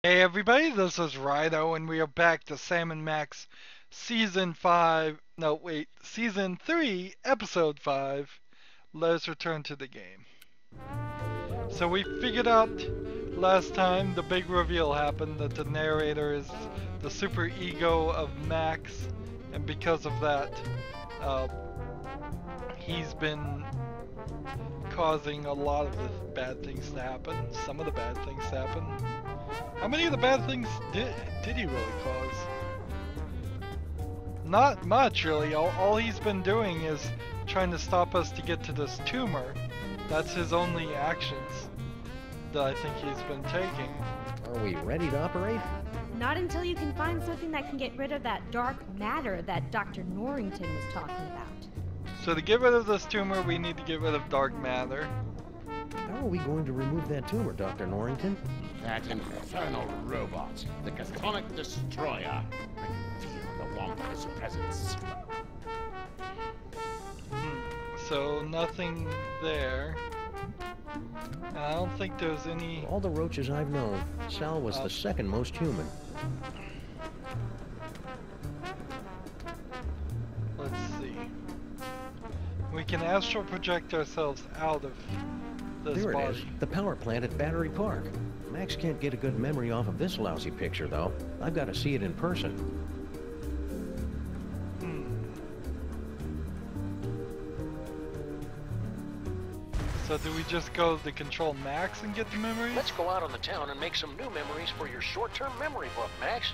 Hey everybody, this is Rydo, and we are back to Sam and Max Season 5, no wait, Season 3, Episode 5, Let Us Return to the Game. So we figured out last time the big reveal happened that the narrator is the super ego of Max, and because of that, he's been causing a lot of the bad things to happen, some of the bad things to happen. How many of the bad things did he really cause? Not much, really. All he's been doing is trying to stop us to get to this tumor. That's his only actions that I think he's been taking. Are we ready to operate? Not until you can find something that can get rid of that dark matter that Dr. Norrington was talking about. So to get rid of this tumor, we need to get rid of dark matter. How are we going to remove that tumor, Dr. Norrington? That infernal robot, the Chthonic Destroyer. I can feel the warmth of his presence. So nothing there. And I don't think there's any... All the roaches I've known, Sal was the second most human. Let's see. We can astral project ourselves out of this There body. it is, the power plant at Battery Park. Max can't get a good memory off of this lousy picture, though. I've got to see it in person. So do we just go to control Max and get the memories? Let's go out on the town and make some new memories for your short-term memory book, Max.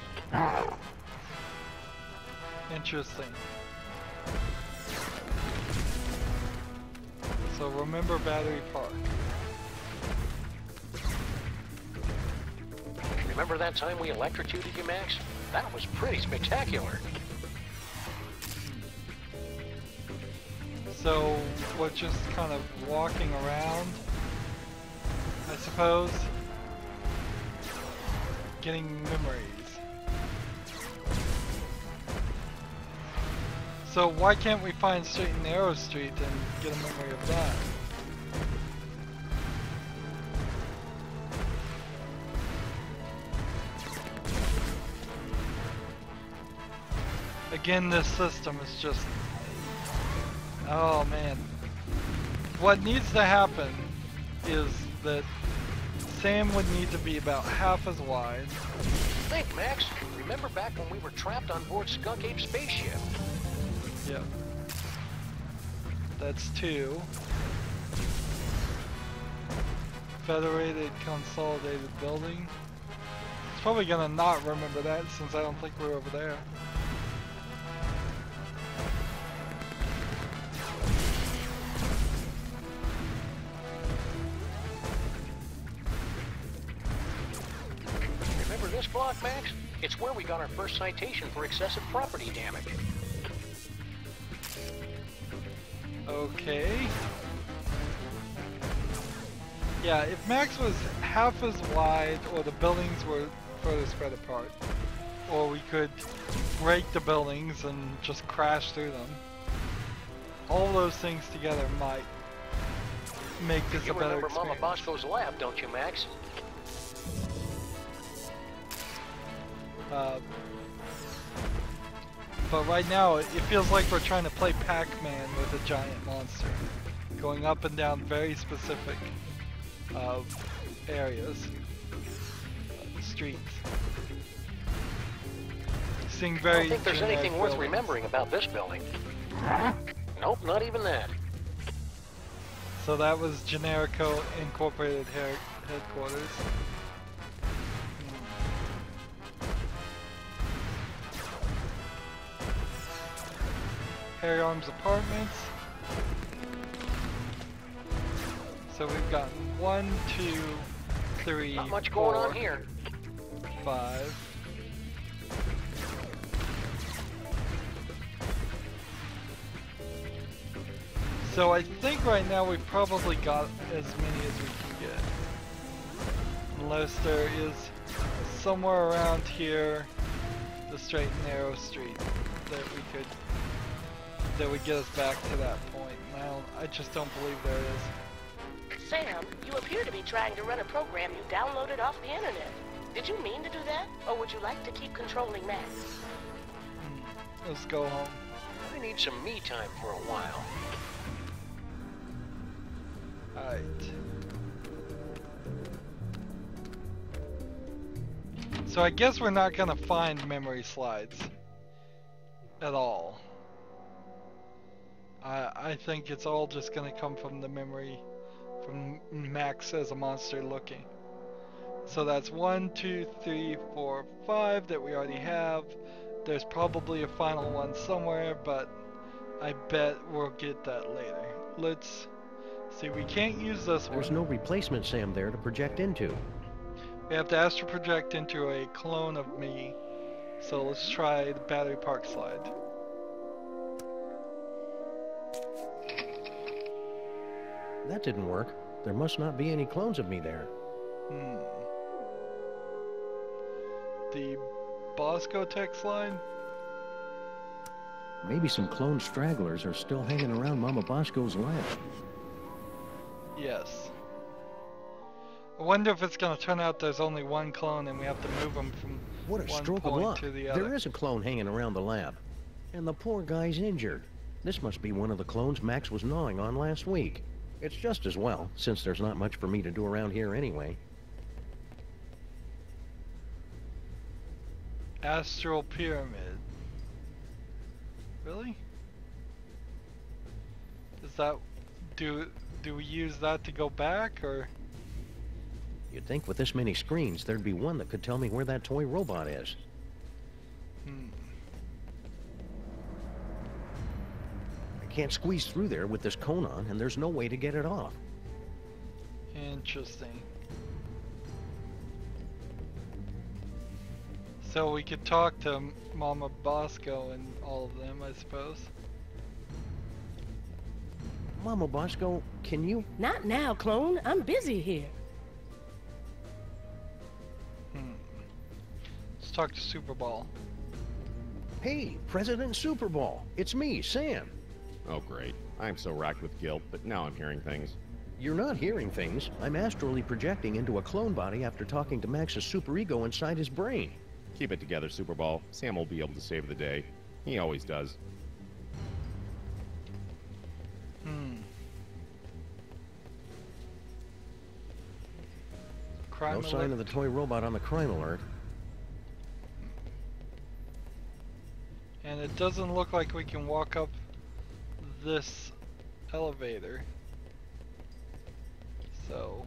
Interesting. So remember Battery Park. Remember that time we electrocuted you, Max? That was pretty spectacular. So we're just kind of walking around, I suppose, getting memories. So why can't we find Straight and Narrow Street and get a memory of that? Again, this system is just... Oh man. What needs to happen is that Sam would need to be about half as wide. Think, Max. Remember back when we were trapped on board Skunk Ape's spaceship? Yep. That's 2. Federated Consolidated Building. It's probably gonna not remember that since I don't think we're over there. Remember this block, Max? It's where we got our first citation for excessive property damage. Okay. Yeah, if Max was half as wide, or the buildings were further spread apart, or we could break the buildings and just crash through them, all those things together might make this a better You remember experience. Mama Bosco's lab, don't you, Max? But right now, it feels like we're trying to play Pac-Man with a giant monster, going up and down very specific areas, streets. Seeing I very don't think there's generic anything worth buildings. remembering about this building. Nope, not even that. So that was Generico Incorporated headquarters. Harry Arms Apartments. So we've got 1, 2, 3, Not much 4, going on here. 5. So I think right now we've probably got as many as we can get. Unless there is somewhere around here the straight and narrow street that would get us back to that point. I just don't believe there is. Sam, you appear to be trying to run a program you downloaded off the internet. Did you mean to do that? Or would you like to keep controlling Max? Let's go home. I need some me time for a while. Alright. So I guess we're not gonna find memory slides at all. I think it's all just gonna come from the memory from Max as a monster looking. So that's 1, 2, 3, 4, 5 that we already have. There's probably a final one somewhere, but I bet we'll get that later. Let's see, we can't use this one. There's no replacement Sam there to project into. We have to astral project into a clone of me. So let's try the battery park slide. That didn't work. There must not be any clones of me there. The Bosco tech slide? Maybe some clone stragglers are still hanging around Mama Bosco's lab. Yes. I wonder if it's going to turn out there's only one clone and we have to move them from What a one stroke of point luck. to the other. There is a clone hanging around the lab. And the poor guy's injured. This must be one of the clones Max was gnawing on last week. It's just as well, since there's not much for me to do around here anyway. Astral Pyramid. Really? Is that... Do we use that to go back, or...? You'd think with this many screens, there'd be one that could tell me where that toy robot is. I can't squeeze through there with this cone on, and there's no way to get it off. Interesting. So we could talk to Mama Bosco and all of them, I suppose. Mama Bosco, can you... Not now, clone. I'm busy here. Let's talk to Super Ball. Hey, President Super Ball. It's me, Sam. Oh, great. I'm so racked with guilt, but now I'm hearing things. You're not hearing things. I'm astrally projecting into a clone body after talking to Max's superego inside his brain. Keep it together, Superball. Sam will be able to save the day. He always does. Crime No sign alert. of the toy robot on the crime alert. And it doesn't look like we can walk up this elevator. So...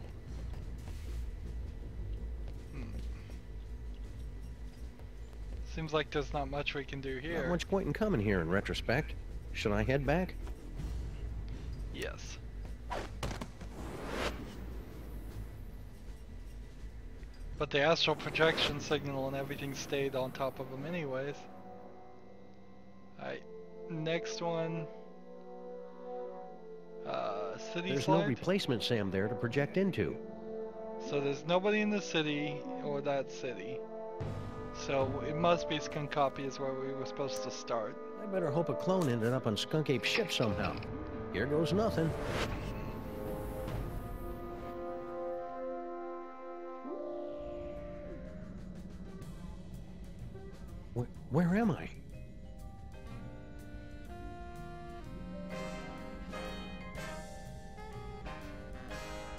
Seems like there's not much we can do here. Not much point in coming here in retrospect. Should I head back? Yes. But the astral projection signal and everything stayed on top of them anyways. Alright, next one. City There's slide? no replacement Sam there to project into. So there's nobody in the city, or that city. So it must be Skunk Copy is where we were supposed to start. I better hope a clone ended up on Skunk Ape's ship somehow. Here goes nothing. Where am I?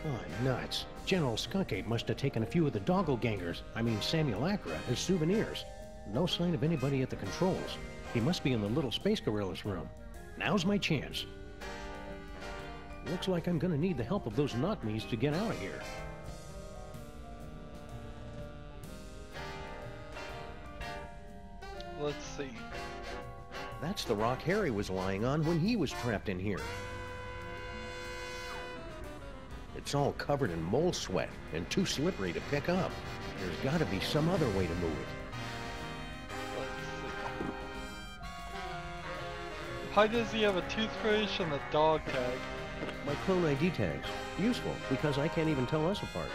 Oh, nuts. General Skunk Ape must have taken a few of the doppelgangers, Simulacra, as souvenirs. No sign of anybody at the controls. He must be in the little space gorilla's room. Now's my chance. Looks like I'm gonna need the help of those not-me's to get out of here. Let's see. That's the rock Harry was lying on when he was trapped in here. It's all covered in mole sweat and too slippery to pick up. There's gotta be some other way to move it. Let's see. Why does he have a toothbrush and a dog tag? My clone ID tags. Useful, because I can't even tell us apart.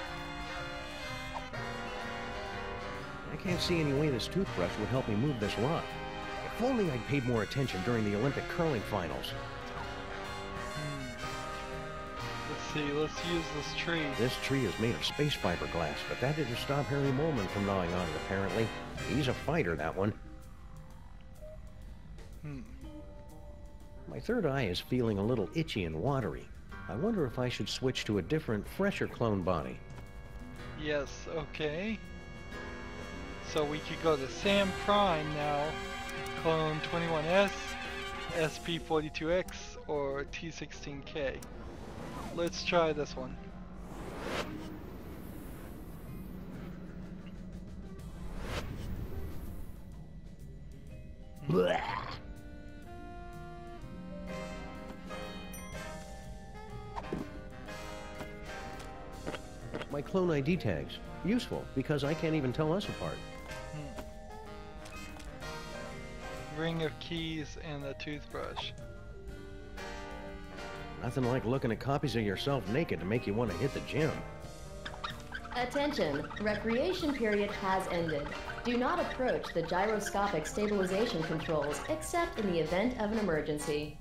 I can't see any way this toothbrush would help me move this rock. If only I'd paid more attention during the Olympic curling finals. Let's see, let's use this tree. This tree is made of space fiberglass, but that didn't stop Harry Mormon from gnawing on it, apparently. He's a fighter, that one. My third eye is feeling a little itchy and watery. I wonder if I should switch to a different, fresher clone body. Yes, okay. So we could go to Sam Prime now, clone 21S, SP42X, or T16K. Let's try this one. Blah. My clone ID tags. Useful, because I can't even tell us apart. Ring of keys and a toothbrush. Nothing like looking at copies of yourself naked to make you want to hit the gym. Attention, recreation period has ended. Do not approach the gyroscopic stabilization controls except in the event of an emergency.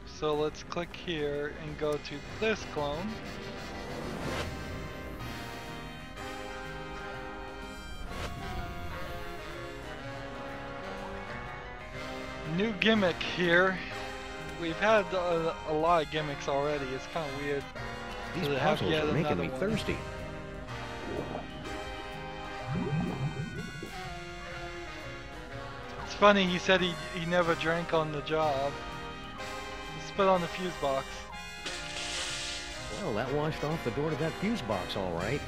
So let's click here and go to this clone. New gimmick here. We've had a lot of gimmicks already. It's kind of weird. These to have puzzles yet are making another me one. thirsty. It's funny, he said he never drank on the job. He spit on the fuse box. Well, that washed off the door to that fuse box, all right.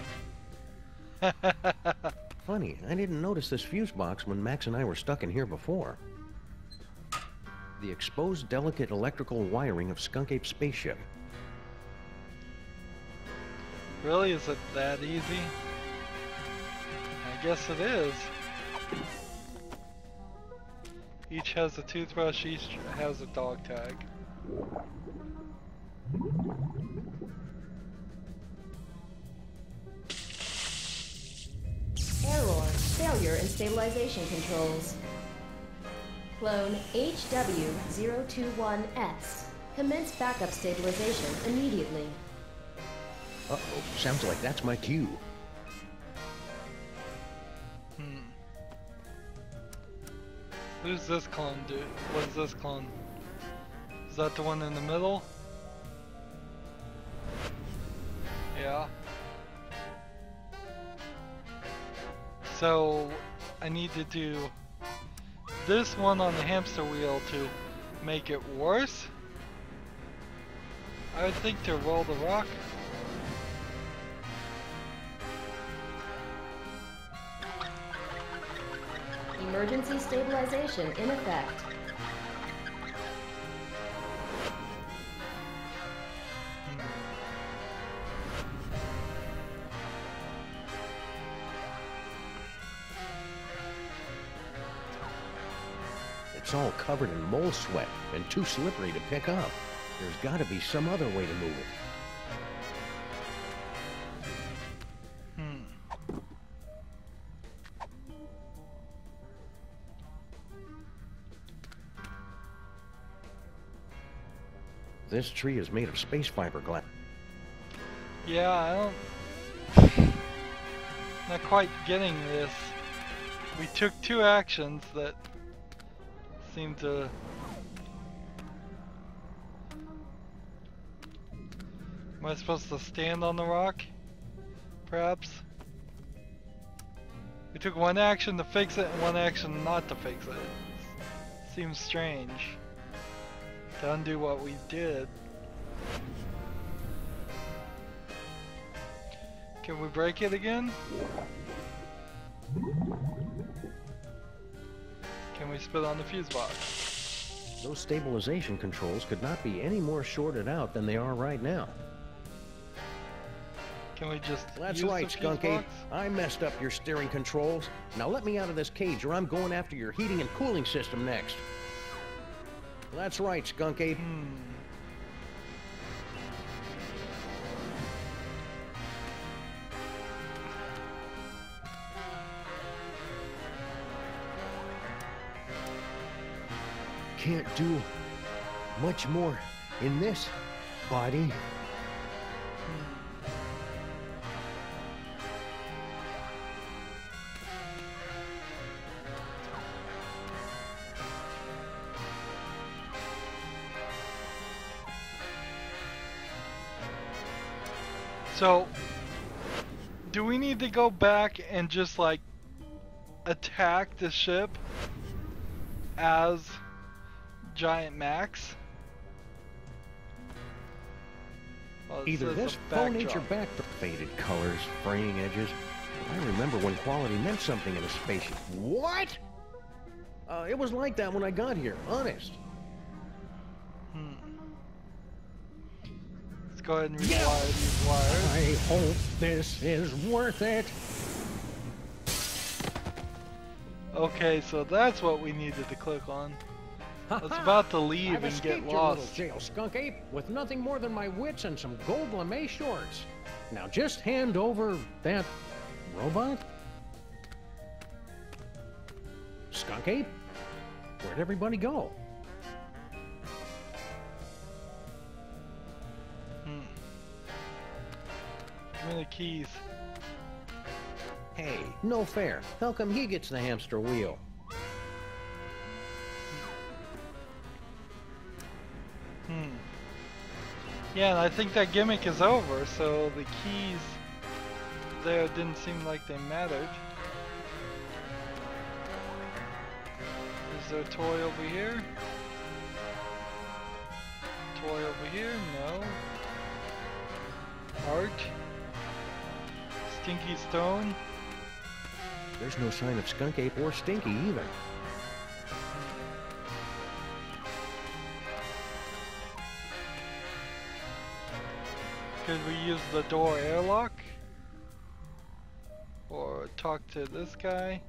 Funny, I didn't notice this fuse box when Max and I were stuck in here before. The exposed delicate electrical wiring of Skunk Ape's spaceship. Really? Is it that easy? I guess it is. Each has a toothbrush, each has a dog tag. Error, failure in stabilization controls. Clone HW021S. Commence backup stabilization immediately. Uh-oh, sounds like that's my cue. Who's this clone, dude? What is this clone? Is that the one in the middle? Yeah. So, I need to do this one on the hamster wheel to make it worse? I would think to roll the rock. Emergency stabilization in effect. It's all covered in mole sweat and too slippery to pick up. There's got to be some other way to move it. This tree is made of space fiberglass. Yeah, I don't... Not quite getting this. We took two actions that seem to... Am I supposed to stand on the rock? Perhaps? We took one action to fix it and one action not to fix it. Seems strange. To undo what we did. Can we break it again? Can we spit on the fuse box? Those stabilization controls could not be any more shorted out than they are right now. Can we just That's use right, the fuse Skunk Ape. box? I messed up your steering controls. Now let me out of this cage or I'm going after your heating and cooling system next. That's right, Skunk Ape. much more in this body. So, do we need to go back and just like attack the ship as Giant Max? Oh, Either this faux nature backdrop, faded colors, fraying edges. I remember when quality meant something in a spaceship. What? It was like that when I got here, honest. Let's go ahead and rewire these wires. I hope this is worth it. Okay, so that's what we needed to click on. I was about to leave and get lost. Your little jail skunk ape with nothing more than my wits and some gold lame shorts. Now just hand over that robot. Skunk ape? Where'd everybody go? Give me the keys. Hey, no fair. How come he gets the hamster wheel? Yeah, and I think that gimmick is over, so the keys there didn't seem like they mattered. Is there a toy over here? Toy over here? No. Art? Stinky stone? There's no sign of Skunk Ape or Stinky either. Could we use the door airlock? Or talk to this guy?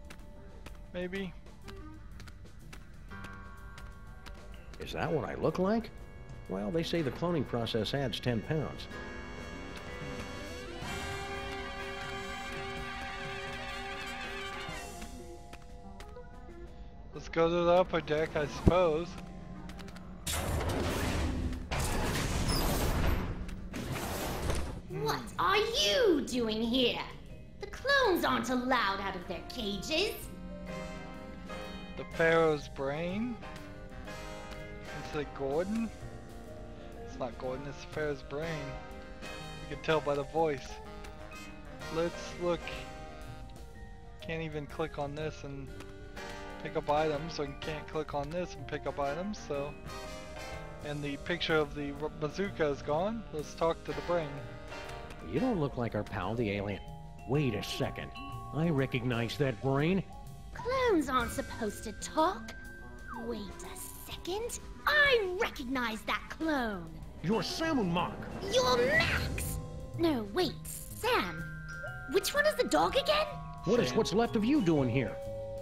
Maybe? Is that what I look like? Well, they say the cloning process adds 10 pounds. Let's go to the upper deck, I suppose. What are you doing here? The clones aren't allowed out of their cages. The Pharaoh's brain? Is it Gordon? It's not Gordon, it's the Pharaoh's brain. You can tell by the voice. Let's look. Can't even click on this and pick up items, so you can't click on this and pick up items, so. And the picture of the bazooka is gone. Let's talk to the brain. You don't look like our pal, the alien. Wait a second. I recognize that brain. Clones aren't supposed to talk. Wait a second. I recognize that clone. You're Sam Mark. You're Max. No, wait, Sam. Which one is the dog again? What is what's left of you doing here?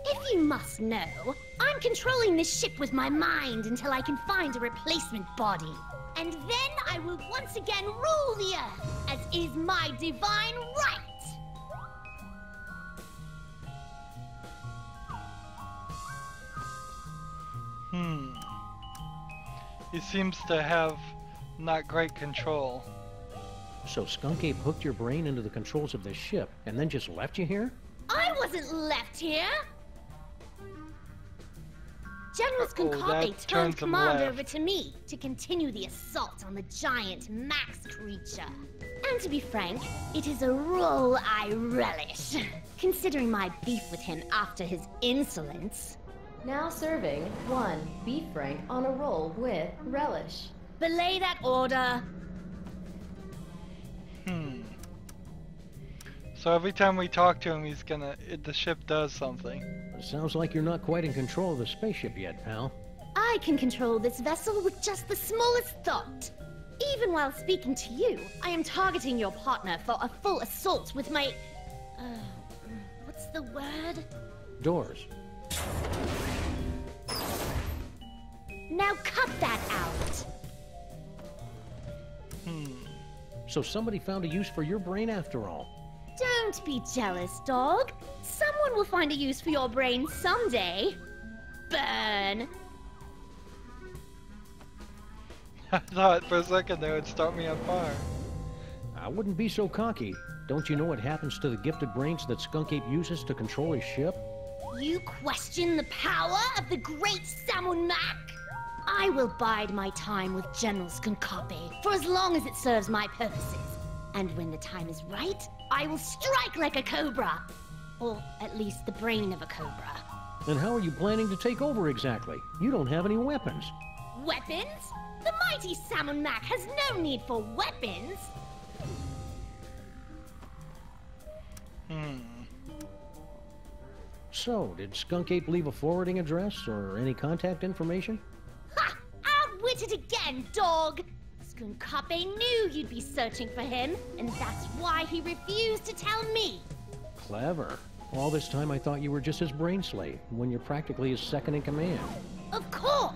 If you must know, I'm controlling this ship with my mind until I can find a replacement body. And then I will once again rule the Earth, as is my divine right! He seems to have not great control. So Skunk Ape hooked your brain into the controls of this ship, and then just left you here? I wasn't left here! General Skunk turned command over to me to continue the assault on the giant Max creature. And to be frank, it is a role I relish, considering my beef with him after his insolence. Now serving 1 beef frank on a roll with relish. Belay that order. So every time we talk to him, he's gonna. The ship does something. Sounds like you're not quite in control of the spaceship yet, pal. I can control this vessel with just the smallest thought. Even while speaking to you, I am targeting your partner for a full assault with my... what's the word? Doors. Now cut that out! So somebody found a use for your brain after all. Don't be jealous, dog. Someone will find a use for your brain someday. Burn! I thought for a second they would start me on fire. I wouldn't be so cocky. Don't you know what happens to the gifted brains that Skunk Ape uses to control his ship? You question the power of the great Samun Mac? I will bide my time with General Skunkape for as long as it serves my purposes. And when the time is right, I will strike like a cobra. Or at least the brain of a cobra. And how are you planning to take over exactly? You don't have any weapons. Weapons? The mighty Samun Mac has no need for weapons. So, did Skunk Ape leave a forwarding address or any contact information? Ha! Outwitted again, dog! Skunkape knew you'd be searching for him, and that's why he refused to tell me. Clever. All this time I thought you were just his brain slave, when you're practically his second in command. Of course!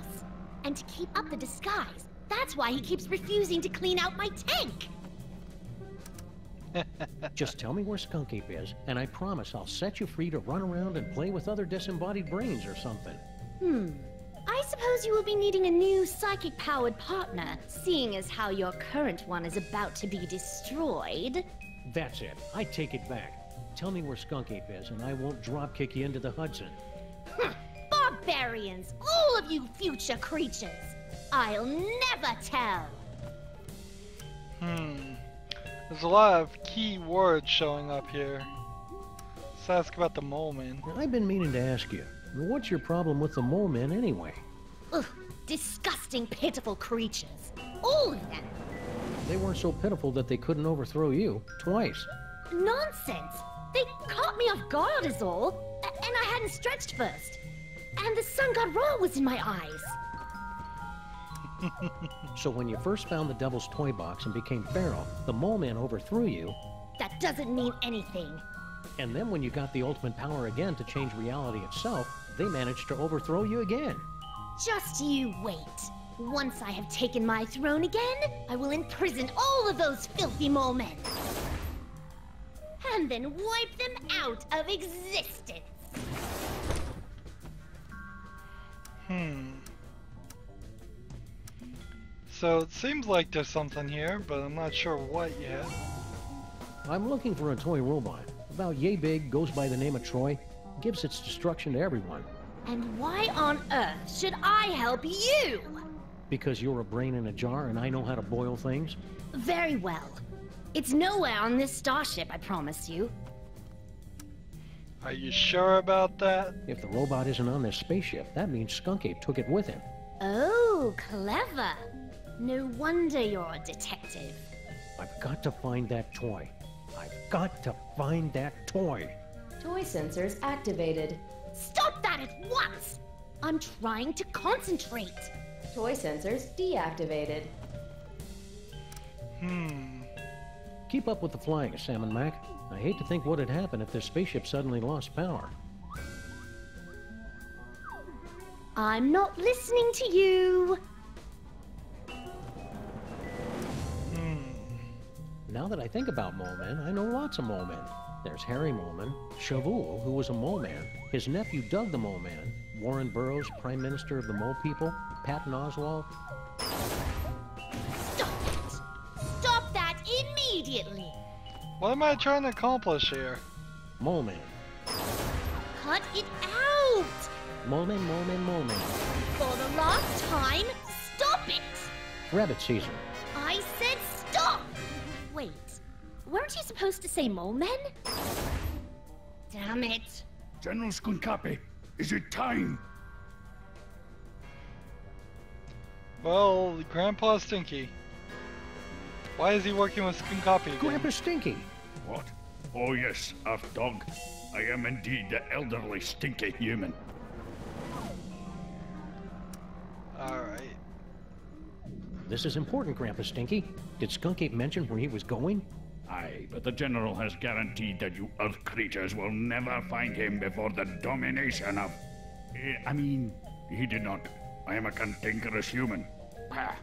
And to keep up the disguise, that's why he keeps refusing to clean out my tank! Just tell me where Skunk Ape is, and I promise I'll set you free to run around and play with other disembodied brains or something. I suppose you will be needing a new psychic-powered partner, seeing as how your current one is about to be destroyed. That's it. I take it back. Tell me where Skunk Ape is, and I won't drop-kick you into the Hudson. Barbarians! All of you future creatures! I'll never tell! There's a lot of key words showing up here. Let's ask about the mole man. I've been meaning to ask you, what's your problem with the mole men anyway? Ugh, disgusting, pitiful creatures. All of them. They weren't so pitiful that they couldn't overthrow you twice. Nonsense! They caught me off guard is all, and I hadn't stretched first. And the sun god Ra was in my eyes. So when you first found the Devil's Toy Box and became Pharaoh, the Mole Man overthrew you. That doesn't mean anything. And then when you got the ultimate power again to change reality itself, they managed to overthrow you again. Just you wait. Once I have taken my throne again, I will imprison all of those filthy mole men. And then wipe them out of existence. So it seems like there's something here, but I'm not sure what yet. I'm looking for a toy robot. About yay big, goes by the name of Troy, gives its destruction to everyone. And why on earth should I help you? Because you're a brain in a jar and I know how to boil things? Very well. It's nowhere on this starship, I promise you. Are you sure about that? If the robot isn't on this spaceship, that means Skunk Ape took it with him. Oh, clever. No wonder you're a detective. I've got to find that toy. I've got to find that toy. Toy sensors activated. Stop that at once! I'm trying to concentrate. Toy sensors deactivated. Keep up with the flying, Salmon Mac. I hate to think what'd happen if this spaceship suddenly lost power. I'm not listening to you. Now that I think about mole men, I know lots of mole men. There's Harry Moleman, Shavul, who was a mole man, his nephew Doug the Mole Man, Warren Burroughs, Prime Minister of the Mole People, Patton Oswalt. Stop it! Stop that immediately! What am I trying to accomplish here? Mole man. Cut it out! Mole man, mole man, mole man. For the last time, stop it! Rabbit season. I said stop! Wait, weren't you supposed to say mole men? Damn it. General Skunkape, is it time? Well, Grandpa Stinky. Why is he working with Skunkape again? Grandpa Stinky. What? Oh yes, half dog. I am indeed the elderly stinky human. Alright. This is important, Grandpa Stinky. Did Skunk Ape mention where he was going? Aye, but the General has guaranteed that you Earth creatures will never find him before the domination of... I mean, he did not. I am a cantankerous human. Pah.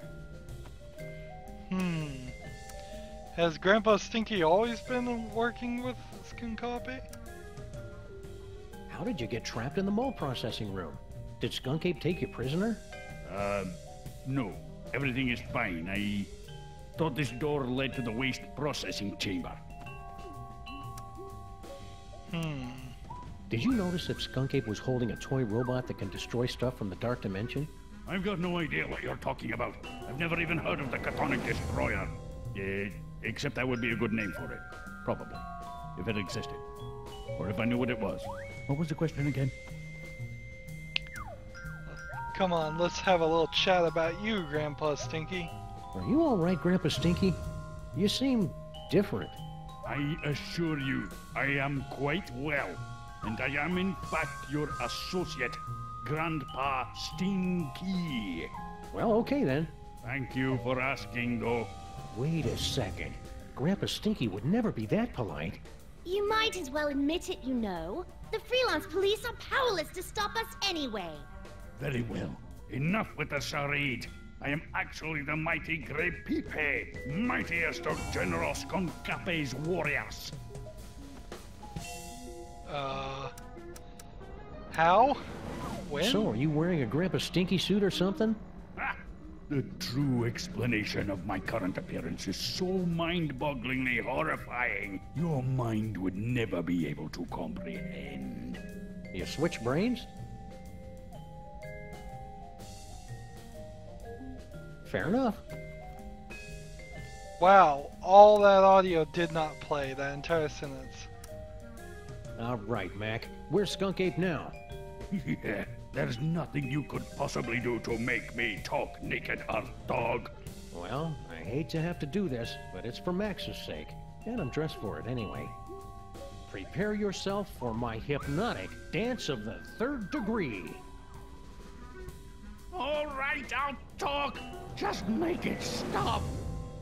Has Grandpa Stinky always been working with Skunkape? How did you get trapped in the mole processing room? Did Skunk Ape take you prisoner? No. Everything is fine. I thought this door led to the waste processing chamber. Did you notice if Skunk Ape was holding a toy robot that can destroy stuff from the dark dimension? I've got no idea what you're talking about. I've never even heard of the Catonic Destroyer. Except that would be a good name for it. Probably. If it existed. Or if I knew what it was. What was the question again? Come on, let's have a little chat about you, Grandpa Stinky. Are you alright, Grandpa Stinky? You seem different. I assure you, I am quite well. And I am in fact your associate, Grandpa Stinky. Well, okay then. Thank you for asking, though. Wait a second. Grandpa Stinky would never be that polite. You might as well admit it, you know. The freelance police are powerless to stop us anyway. Very well. Enough with the charade. I am actually the mighty Grey Pipe, mightiest of General Skonkape's warriors. How? When? So, are you wearing a Grandpa Stinky suit or something? Ah, the true explanation of my current appearance is so mind-bogglingly horrifying, your mind would never be able to comprehend. You switch brains? Fair enough. Wow, all that audio did not play, that entire sentence. Alright, Mac. Where's Skunk Ape now? Yeah, there's nothing you could possibly do to make me talk, naked Earth Dog. Well, I hate to have to do this, but it's for Max's sake, and I'm dressed for it anyway. Prepare yourself for my hypnotic dance of the third degree. All right, I'll talk. Just make it stop.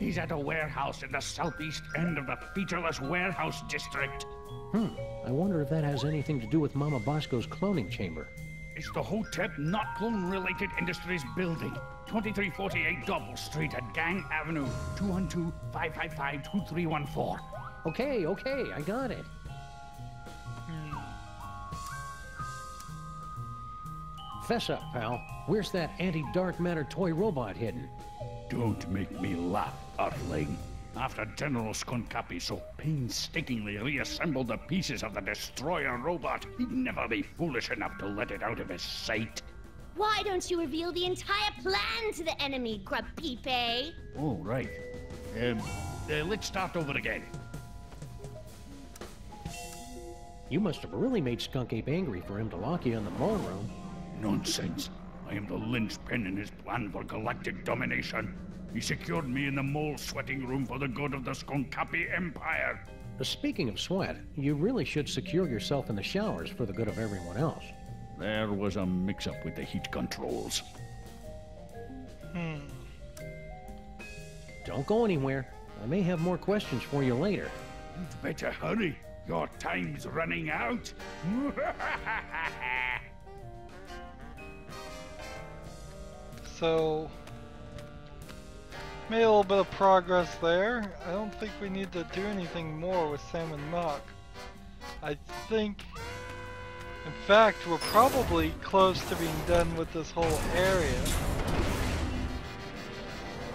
He's at a warehouse in the southeast end of the featureless warehouse district. I wonder if that has anything to do with Mama Bosco's cloning chamber. It's the Hotep Not Clone-Related Industries building. 2348 Double Street at Gang Avenue. 212-555-2314. Okay, I got it. Fess up, pal. Where's that anti-dark matter toy robot hidden? Don't make me laugh, Earthling. After General Skonkapi so painstakingly reassembled the pieces of the destroyer robot, he'd never be foolish enough to let it out of his sight. Why don't you reveal the entire plan to the enemy, Grapipe? Oh, right. Let's start over again. You must have really made Skunk Ape angry for him to lock you in the mall room. Nonsense. I am the linchpin in his plan for galactic domination. He secured me in the mole sweating room for the good of the Skonkapi Empire. Speaking of sweat, you really should secure yourself in the showers for the good of everyone else. There was a mix-up with the heat controls. Don't go anywhere. I may have more questions for you later. You'd better hurry. Your time's running out. So, made a little bit of progress there. I don't think we need to do anything more with Sam and Mock. I think, in fact, we're probably close to being done with this whole area.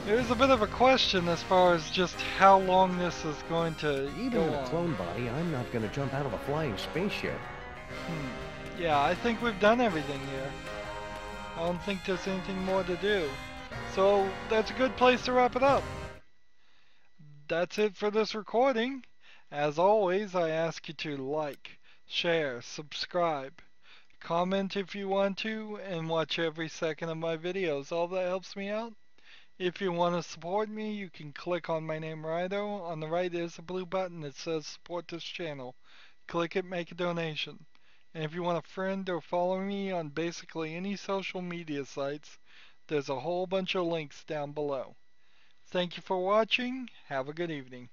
There's a bit of a question as far as just how long this is going to Even go in a on. clone body, I'm not going to jump out of a flying spaceship. Yeah, I think we've done everything here. I don't think there's anything more to do. So that's a good place to wrap it up. That's it for this recording. As always, I ask you to like, share, subscribe, comment if you want to, and watch every second of my videos. All that helps me out. If you want to support me, you can click on my name, Rydo. On the right is a blue button that says support this channel. Click it, make a donation. And if you want to friend or follow me on basically any social media sites, there's a whole bunch of links down below. Thank you for watching. Have a good evening.